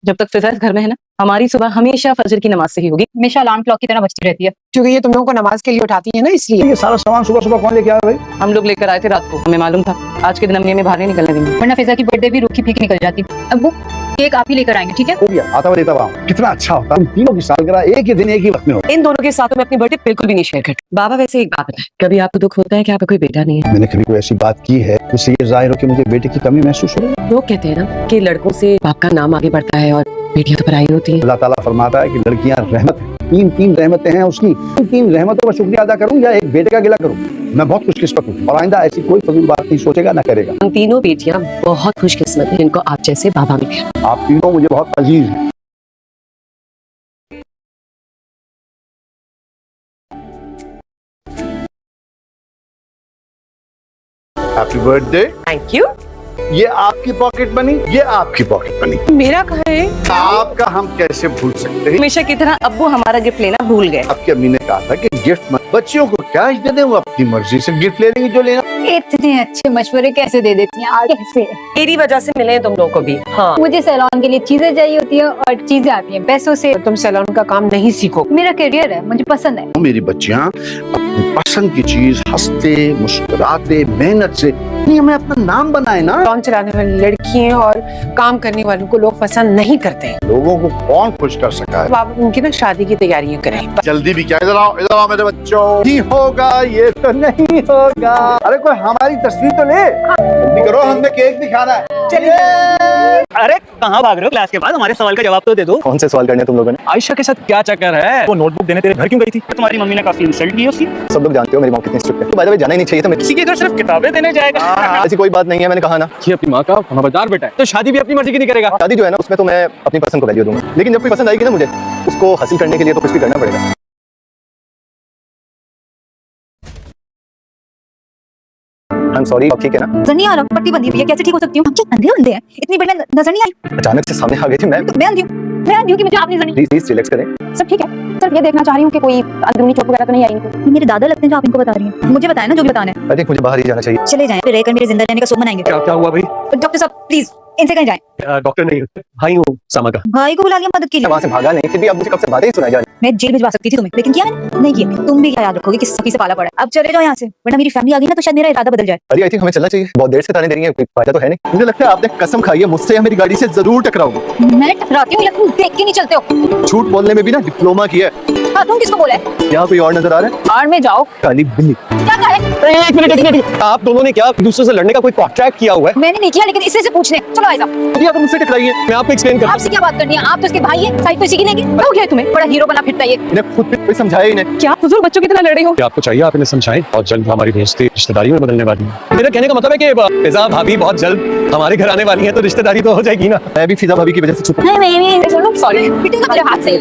जब तक फिजा घर में है ना, हमारी सुबह हमेशा फजर की नमाज से ही होगी। हमेशा अलार्म क्लॉक की तरह बजती रहती है। क्योंकि ये तुम लोगों को नमाज के लिए उठाती है ना, इसलिए। ये सारा सामान सुबह सुबह कौन लेके आया भाई? हम लोग लेकर आए थे रात को, हमें मालूम था आज के दिन अम्मी हमें बाहर नहीं निकलने देंगे। वरना फिजा की बर्थडे भी रूखी फीकी निकल जाती। अब्बू केक आप ही लेकर आएंगे, ठीक है? हो गया, आता हुआ देता हुआ। कितना अच्छा होता, तुम तीनों की सालगिरह एक ही दिन एक ही वक्त में होता। इन दोनों के साथ में अपनी बर्थडे बिल्कुल भी नहीं शेयर करती। बाबा वैसे एक बात बताए, कभी आपको दुख होता है कि आपका कोई बेटा नहीं है? मैंने कभी कोई ऐसी बात की है जिससे ये जाहिर हो कि मुझे बेटे की कमी महसूस हो रही है? लोग कहते हैं ना कि लड़कों से बाप का नाम आगे बढ़ता है और बेटियां तो पराई होती हैं। अल्लाह ताला फरमाता है कि लड़कियां रहमत है। तीन रहमतें हैं उसकी। तीन रहमतों का शुक्रिया अदा करूं या एक बेटे का गिला करूं? मैं बहुत खुशकिस्मत हूँ और आइंदा ऐसी कोई फजूल बात नहीं सोचेगा ना करेगा। हम तीनों बेटियां बहुत खुशकिस्मत हैं जिनको आप जैसे बाबा मिले। आप तीनों मुझे बहुत अजीज हैं। Happy birthday. Thank you. ये आपकी पॉकेट मनी, ये आपकी पॉकेट मनी। मेरा कहाँ है? आपका हम कैसे भूल सकते हैं? हमेशा की तरह अब्बू हमारा गिफ्ट लेना भूल गए। आपकी अम्मी ने कहा था कि गिफ्ट मत, बच्चियों को क्या दे दें, वो अपनी मर्जी से गिफ्ट ले लेंगे जो लेना। इतने अच्छे मशवरे कैसे दे देती हैं? कैसे? मेरी वजह से मिले तुम लोगों को भी। हाँ, मुझे सैलून के लिए चीजें चाहिए होती है और चीजें आती हैं पैसों से। तुम सैलून का काम नहीं सीखो। मेरा करियर है, मुझे पसंद है। मेरी बच्चियां अपनी पसंद की चीज हंसते मुस्कुराते मेहनत से हमें अपना नाम बनाए ना। सैलून चलाने वाली लड़कियां और काम करने वालों को लोग पसंद नहीं करते हैं। लोगों को कौन खुश कर सका है? तो आप उनकी ना शादी की तैयारियां करें। जल्दी भी क्या, इधर आओ मेरे बच्चों। नहीं होगा, ये तो नहीं होगा। अरे कोई हमारी तस्वीर तो ले। जल्दी करो, हमने केक भी खाना है। चलिए। अरे कहाँ भाग रहे हो? क्लास के बाद हमारे सवाल का जवाब तो दे दो। कौन से सवाल करने तुम लोगों ने? आयशा के साथ क्या चक्कर है? वो नोटबुक देने तेरे घर क्यों गई थी? तुम्हारी मम्मी ने काफी इंसल्ट की उसकी। सब लोग जानते हो मेरी मॉम कितनी स्ट्रिक्ट है। तो बाय द वे जाना ही नहीं चाहिए था। मैं किसी के घर सिर्फ किताबें देने जाएगा? ऐसी कोई बात नहीं है, मैंने कहा ना। ये अपनी माँ का समझदार बेटा है, तो शादी भी अपनी मर्जी की नहीं करेगा। शादी जो है ना, उसमें तो मैं अपनी पसंद को वैल्यू दूंगा, लेकिन जब कोई पसंद आएगी ना मुझे, उसको हासिल करने के लिए तो कुछ भी करना पड़ेगा। I'm sorry, ठीक है ना? नजर नहीं आ रहा, पट्टी बंधी हुई है, कैसे ठीक हो सकती हूँ? क्या अंधे अंधे हैं? इतनी बड़ी नजर नहीं आई। अचानक से सामने आ गई थी। मैं तो मैं अंधी हूँ कि मुझे आप नहीं नजर नहीं। प्लीज रिलैक्स करें। सब ठीक है, सिर्फ ये देखना चाह रही हूँ कि कोई अंदरूनी चोट वगैरह तो नहीं आई इनको। मेरे दादा लगते हैं जो आप इनको बता रही हैं। मुझे बताएं ना जो भी बताना है। अरे मुझे बाहर ही जाना चाहिए। चले जाएं, फिर रहकर मेरे जिंदा रहने का सुख मनाएंगे। क्या हुआ भाई? डॉक्टर साहब प्लीज इनसे कहीं जाएं। डॉक्टर नहीं, भाई हूँ सामा का। भाई को बुला लिया मदद के लिए। वहाँ से भागा नहीं, फिर भी अब मुझे कब से बातें ही सुनाई जा रही। मैं जेल भिजवा सकती थी तुम्हें, लेकिन किया मैंने नहीं किया। तुम भी क्या याद रखोगे किस सखी से पाला पड़ा है। अब चले जाओ यहाँ से, वरना मेरी फैमिली आ गई ना तो शायद मेरा इरादा बदल जाए। अरे आई थिंक हमें चलना चाहिए। बहुत देर से ताने दे रही है, कोई फायदा तो है नहीं। मुझे लगता है आपने कसम खाई है मुझसे या मेरी गाड़ी से जरूर टकराओगे। मैं टकराती हूँ लेकिन देख के नहीं चलते हो। झूठ बोलने में भी ना डिप्लोमा किया है। हाँ, तुम किसको बोला है? यहाँ कोई और नजर आ रहा है? आड़ में जाओ। काली बिल्ली। क्या कहा है? एक मिनट, आप दोनों ने क्या एक दूसरे से लड़ने का कोई कॉन्ट्रैक्ट किया हुआ है? मैंने नहीं किया, लेकिन इससे पूछने चलो आइजा। अभी आप मुझसे टकराई है, मैं आपको एक्सप्लेन करूँ। आपसे क्या बात करनी है? आप तो इसके भाई हैं, साइड पे इसी की लेंगे। हो गया तुम्हें, बड़ा हीरो बना फिरता है ये। इन्हें खुद भी कोई समझाया ही नहीं। क्या फजूल बच्चों की तरह लड़ रही हो? आपको चाहिए आप इन्हें समझाएं। और जल्द हमारी दोस्ती रिश्तेदारी में बदलने वाली है। मेरा कहने का मतलब है कि फिजा भाभी बहुत जल्द हमारे घर आने वाली है, तो रिश्तेदारी तो हो जाएगी ना। मैं भी फिजा भाभी की वजह से चुप। नहीं सॉरी, पिटेगा मेरे हाथ से।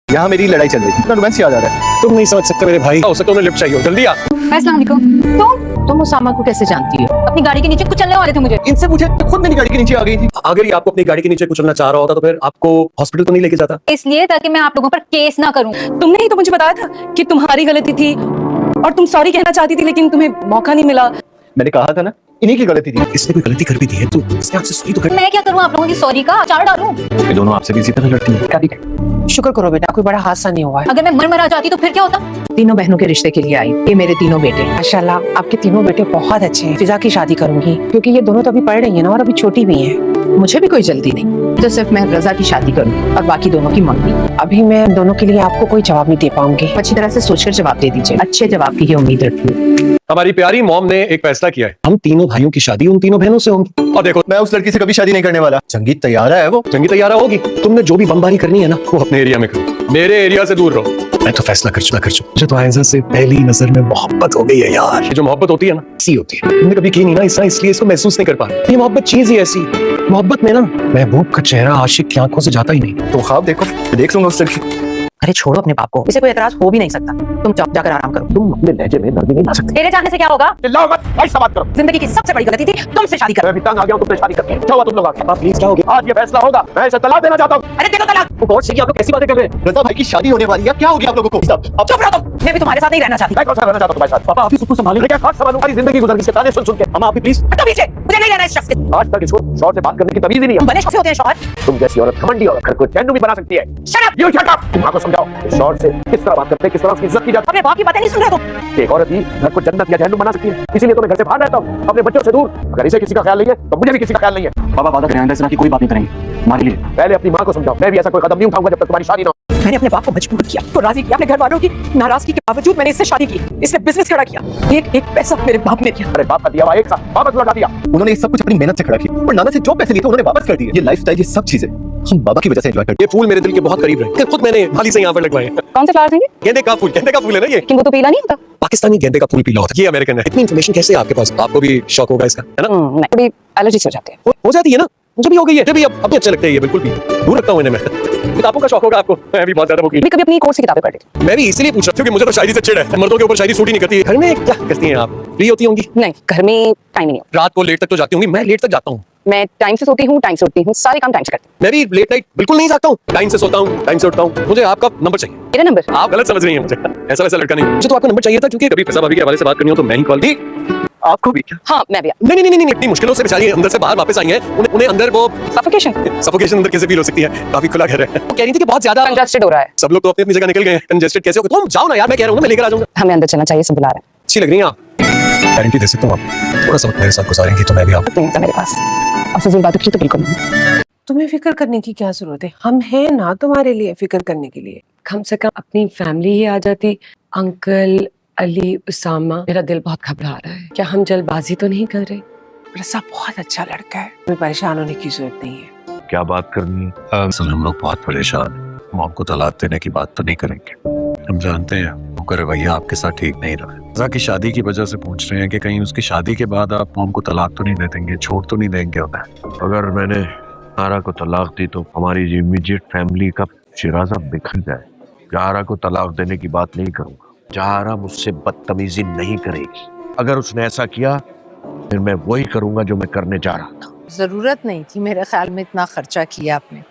यहाँ मेरी लड़ाई चल रही है, इतना रोमांस याद आ रहा है। तुम नहीं समझ सकते मेरे भाई, हो सकता है उन्हें लिफ्ट चाहिए हो। जल्दी आ। अस्सलाम वालेकुम। तुम उसामा को कैसे जानती हो? अपनी गाड़ी के नीचे कुछ चलने वाले थे मुझे। इनसे पूछे तो खुद मेरी गाड़ी के नीचे आ गई थी। अगर ये आपको अपनी गाड़ी के नीचे कुचलना चाह रहा होता तो फिर आपको हॉस्पिटल तो नहीं लेके जाता? इसलिए ताकि मैं आप लोगों पर केस ना करूं। तुमने ही तो मुझे बताया था कि तुम्हारी गलती थी और तुम सॉरी कहना चाहती थी, लेकिन तुम्हें मौका नहीं मिला। मैंने कहा था ना, इन्हीं की गलती थी। इसने कोई गलती कर भी दी है तो इसने आपसे सॉरी तो कर। मैं क्या करूं आप लोगों की सॉरी का अचार डालूं? ये दोनों आपसे भी इसी तरह लड़ती हैं। शुक्र करो बेटा, कोई बड़ा हादसा नहीं हुआ है। अगर मैं मर जाती तो फिर क्या होता? तीनों बहनों के रिश्ते के लिए आई। ये मेरे तीनों बेटे। माशाल्लाह आपके तीनों बेटे बहुत अच्छे हैं। फिजा की शादी करूंगी क्योंकि ये दोनों तो अभी पढ़ रही है ना और अभी छोटी भी है। मुझे भी कोई जल्दी नहीं, तो सिर्फ मैं रजा की शादी करूंगी और बाकी दोनों की मम्मी। अभी मैं दोनों के लिए आपको कोई जवाब नहीं दे पाऊंगी। अच्छी तरह से सोचकर जवाब दे दीजिए। अच्छे जवाब की उम्मीद रखती हूँ। हमारी प्यारी मॉम ने एक फैसला किया है, हम तीनों भाइयों की शादी उन तीनों बहनों से होगी। और देखो, मैं उस लड़की से कभी शादी नहीं करने वाला। जंगी तैयारा है वो। जंगी तैयारा होगी। तुमने जो भी बमबारी करनी है ना, वो अपने एरिया में करो, मेरे एरिया से दूर रहो। मैं तो फैसला कर चुका। मुझे तो आयजा से पहली नजर में मोहब्बत हो गई है यार। ये जो मोहब्बत होती है ना, ऐसी होती है। तुमने कभी की नहीं ना इसलिए इसको महसूस नहीं कर पा रही। ये मोहब्बत चीज ही ऐसी, मोहब्बत में ना महबूब का चेहरा आशिक की आंखों से जाता ही नहीं। तो ख्वाब देखो, देख लूंगा उस लड़की। अरे छोड़ो अपने बाप को, इसे कोई एतराज हो भी नहीं सकता। तुम चुप जाकर आराम करो। तुम अपने लहजे में नरमी नहीं ला सकते। तेरे जाने से क्या होगा? चिल्लाओ मत, भाई से बात करो। जिंदगी की सबसे बड़ी गलती थी तुमसे शादी करना। मैं भी तंग आ गया हूं तुमसे शादी करके। क्या हुआ तुम लोग आके? आप प्लीज जाओगे? आज ये फैसला होगा, मैं इसे तलाक देना चाहता हूं। अरे देखो तलाक। वो गॉड से कि आप लोग कैसी बातें कर रहे हैं? रजा भाई की शादी होने वाली है, क्या हो गया आप लोगों को? अब चुप रहो तुम, मैं भी तुम्हारे साथ नहीं रहना चाहती। मैं कौन सा रहना चाहता हूं तुम्हारे साथ? पापा आप ही खुद को संभालिए। क्या खास संभालूं? हमारी जिंदगी गुजर गई इसके ताने सुन के। अम्मा आप भी प्लीज। हटो पीछे, मुझे नहीं रहना इस शख्स के। आज तक इसको शौहर से बात करने की तमीज ही नहीं तुम है। बने शौहर से होते हैं शौहर। तुम जैसी औरत घमंडी औरत घर को चैन भी बना सकती है। Shut up. You shut up. तुम मां को समझाओ कि शौहर से किस तरह बात करते हैं, किस तरह उसकी इज्जत की जाती अपने बाप की बातें नहीं सुन रहे तुम। है। एक औरत ही घर को जन्नत या जहन्नुम बना सकती है, इसीलिए तो मैं घर से बाहर रहता हूँ, अपने बच्चों से दूर। अगर इसे किसी का ख्याल नहीं है तो मुझे भी किसी का ख्याल नहीं है। पापा वादा करें आइंदा इस तरह की कोई बात नहीं करेंगे हमारे लिए। पहले अपनी मां को समझाओ, मैं भी ऐसा कोई कदम नहीं उठाऊंगा जब तक तुम्हारी शादी ना हो। मैंने अपने बाप को मजबूर किया, तो राजी किया, अपने घर वालों की नाराजगी के बावजूद मैंने इससे शादी की। इसने बिजनेस खड़ा किया, एक पैसा मेरे बाप ने दिया। अरे बाप का दिया हुआ एक साथ वापस लौटा दिया। उन्होंने ये सब कुछ अपनी मेहनत से खड़ा किया और नाना से जो पैसे लिए थे उन्होंने वापस कर दिए। ये लाइफस्टाइल, ये सब चीजें हम बाबा की वजह से एंजॉय करते ये फूल मेरे दिल के बहुत करीब रहे, खुद मैंने हाल ही से यहाँ पर लगवाए हैं। कौन से फ्लावर्स हैं ये? गेंदे का फूल है ना ये। लेकिन वो तो पीला नहीं होता। पाकिस्तानी गेंदे का फूल पीला होता है, ये अमेरिकन है। इतनी इन्फॉर्मेशन कैसे है आपके पास? आपको भी शौक होगा इसका, है ना? नहीं, थोड़ी एलर्जी हो जाती है। हो जाती है ना, मुझे भी हो गई है। भी अब अच्छे लगते हैं ये, बिल्कुल भी दूर रखता हूँ इन्हें मैं। किताबों का शौक होगा आपको, मैं भी बहुत ज्यादा वो की। कभी अपनी कोर्स की किताबें पढ़ लेती मैं भी इसीलिए पूछ रहा हूँ क्योंकि मुझे तो शायरी से चिढ़ है। मर्दों के ऊपर शायरी सूट ही नहीं करती। घर में क्या करती हैं आप? फ्री होती होंगी? हूँ। नहीं, घर में टाइम नहीं होता। रात को लेट तक तो जाती होंगी, मैं लेट तक जाता हूँ। मैं टाइम से सोती हूँ, टाइम से उठती हूँ, सारे काम टाइम से करती हूँ। मैं भी लेट नाइट बिल्कुल नहीं जाता हूँ, टाइम से सोता हूँ, टाइम से उठता हूँ। मुझे आपका नंबर चाहिए। मेरा नंबर? आप गलत समझ रही हैं मुझे, ऐसा वैसा लड़का नहीं। मुझे तो आपका नंबर चाहिए था क्योंकि कभी फैसा भाभी के हवाले से बात करनी हो तो मैं ही कॉल की। आपको भी क्या? हाँ, मैं भी। नहीं नहीं नहीं नहीं, इतनी मुश्किलों से बेचारी अंदर से बाहर वापस आई हैं, उन्हें अंदर वो सफोकेशन अंदर कैसे फील हो सकती है? काफी खुला घर है। वो कह रही थी कि बहुत ज्यादा कंजस्टेड हो रहा है। सब लोग तो अपनी अपनी जगह निकल गए हैं, कंजस्टेड कैसे हो? तुम जाओ ना यार, मैं कह रहा हूँ ना, मैं लेकर आ जाऊंगा। हमें अंदर चलना चाहिए, सब बुला रहे हैं। अच्छी लग रही हैं आप, गारंटी दे सकता हूँ आप थोड़ा सा वक्त मेरे साथ गुजारेंगी तो मैं भी आप। नहीं होता मेरे पास, और फिजूल बातों की तो बिल्कुल नहीं। तुम्हें फिक्र करने की क्या जरूरत है? हम हैं ना तुम्हारे लिए फिक्र करने के लिए। कम से कम अपनी फैमिली ही आ जाती। अंकल, अली, उसामा, मेरा दिल बहुत घबरा रहा है। क्या हम जल्दबाजी तो नहीं कर रहे? रसा बहुत अच्छा लड़का है, तुम्हें परेशान होने की जरूरत नहीं है। क्या बात करनी है? असल हम लोग बहुत परेशान हैं। मॉम को तलाक देने की बात तो नहीं करेंगे। हम जानते हैं उनका रवैया आपके साथ ठीक नहीं रहा। रज़ा की शादी की वजह से पूछ रहे हैं कि कहीं उसकी शादी के बाद आप मॉम को तलाक तो नहीं दे देंगे, छोड़ तो नहीं देंगे उन्हें। अगर मैंने जहारा को तलाक दी तो हमारी इमीडिएट फैमिली का शिराजा बिखर जाए। जहारा को तलाक देने की बात नहीं करूंगा। जहारा मुझसे बदतमीजी नहीं करेगी। अगर उसने ऐसा किया फिर मैं वही करूंगा जो मैं करने जा रहा था। जरूरत नहीं थी मेरे ख्याल में इतना खर्चा किया आपने।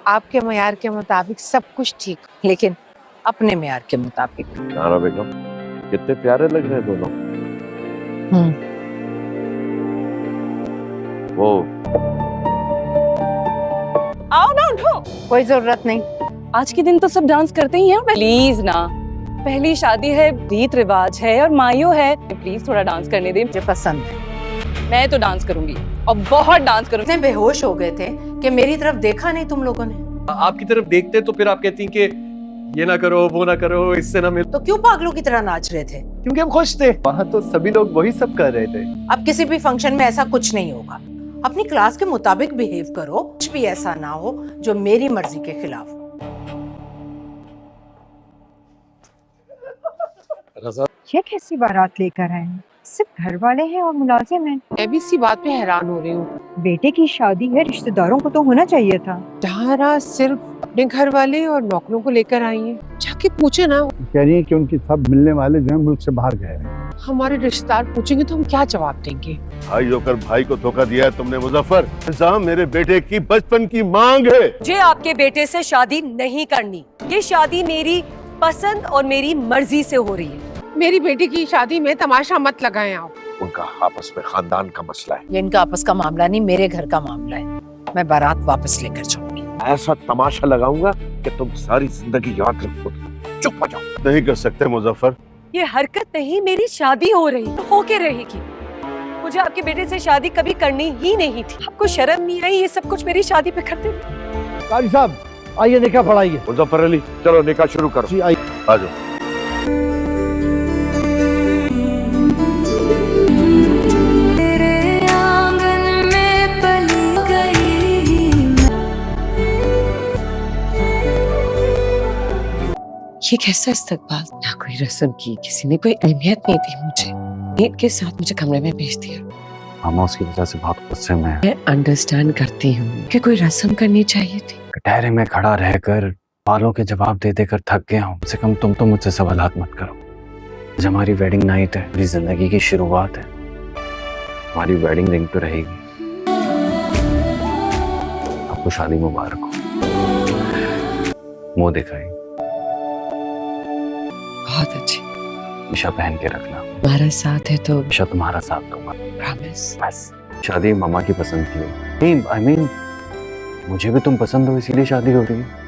आपके मयार के मुताबिक सब कुछ ठीक, लेकिन अपने मेयार के मुताबिक। जहारा बेगम कितने प्यारे लग रहे हैं दोनों। वो आओ ना, उठो। कोई जरूरत नहीं। आज के दिन तो सब डांस करते ही हैं। प्लीज ना, पहली शादी है, रीत रिवाज है और मायो है, प्लीज थोड़ा डांस करने दे। मुझे पसंद है। मैं तो डांस करूंगी और बहुत डांस करूंगी। इतने बेहोश हो गए थे कि मेरी तरफ देखा नहीं तुम लोगों ने। आपकी तरफ देखते तो फिर आप कहती कि ये ना करो, वो ना करो, इससे ना मिल। तो क्यों पागलों की तरह नाच रहे थे? क्योंकि हम खुश थे। वहाँ तो सभी लोग वही सब कर रहे थे। अब किसी भी फंक्शन में ऐसा कुछ नहीं होगा। अपनी क्लास के मुताबिक बिहेव करो। कुछ भी ऐसा ना हो जो मेरी मर्जी के खिलाफ हो। ये कैसी बारात लेकर आए हैं? सिर्फ घर वाले हैं और मुलाजिम हैं। मैं भी इसी बात पे हैरान हो रही हूँ। बेटे की शादी है, रिश्तेदारों को तो होना चाहिए था। जहारा सिर्फ अपने घर वाले और नौकरों को लेकर आई है। जाके पूछे ना, कह रही है कि उनकी सब मिलने वाले जो है मुल्क से बाहर गए हैं। हमारे रिश्तेदार पूछेंगे तो हम क्या जवाब देंगे? भाई होकर भाई को धोखा दिया है तुमने मुजफ्फर। रज़ा मेरे बेटे की बचपन की मांग है। मुझे आपके बेटे से शादी नहीं करनी। ये शादी मेरी पसंद और मेरी मर्जी से हो रही है। मेरी बेटी की शादी में तमाशा मत लगाएं आप। उनका आपस में खानदान का मसला है। ये इनका आपस का मामला नहीं, मेरे घर का मामला है। मैं बारात वापस लेकर जाऊंगी। ऐसा तमाशा लगाऊंगा कि तुम सारी जिंदगी याद रखोगे। चुप हो जाओ। नहीं कर सकते मुजफ्फर। ये हरकत नहीं, मेरी शादी हो रही होके रहेगी। मुझे आपके बेटे से शादी कभी करनी ही नहीं थी। आपको शर्म नहीं आई ये सब कुछ मेरी शादी पे करते? कारी साहब आइए, निकाह पढ़ाइए। मुजफ्फर अली चलो निकाह शुरू करो। जी आइए। आ जाओ। ये कैसा इस्तकबाल? ना कोई रस्म की, किसी ने कोई अहमियत नहीं दी मुझे। नीट के साथ मुझे कमरे में भेज दिया। मामा उसकी वजह से बहुत गुस्से में है। मैं अंडरस्टैंड करती हूँ कि कोई रस्म करनी चाहिए थी। कटहरे में खड़ा रहकर बालों के जवाब दे देकर थक गया हूँ। कम से कम तुम तो मुझसे सवालात मत करो। आज हमारी वेडिंग नाइट है, मेरी जिंदगी की शुरुआत है। हमारी वेडिंग रिंग तो रहेगी। आपको शादी मुबारक हो। मुंह दिखाई। बहुत अच्छी। ईशा पहन के रखना। तुम्हारा साथ है तो ईशा तुम्हारा साथ दूंगा। प्रॉमिस। बस शादी मम्मा की पसंद की है। नहीं, I mean, मुझे भी तुम पसंद हो इसीलिए शादी हो रही है।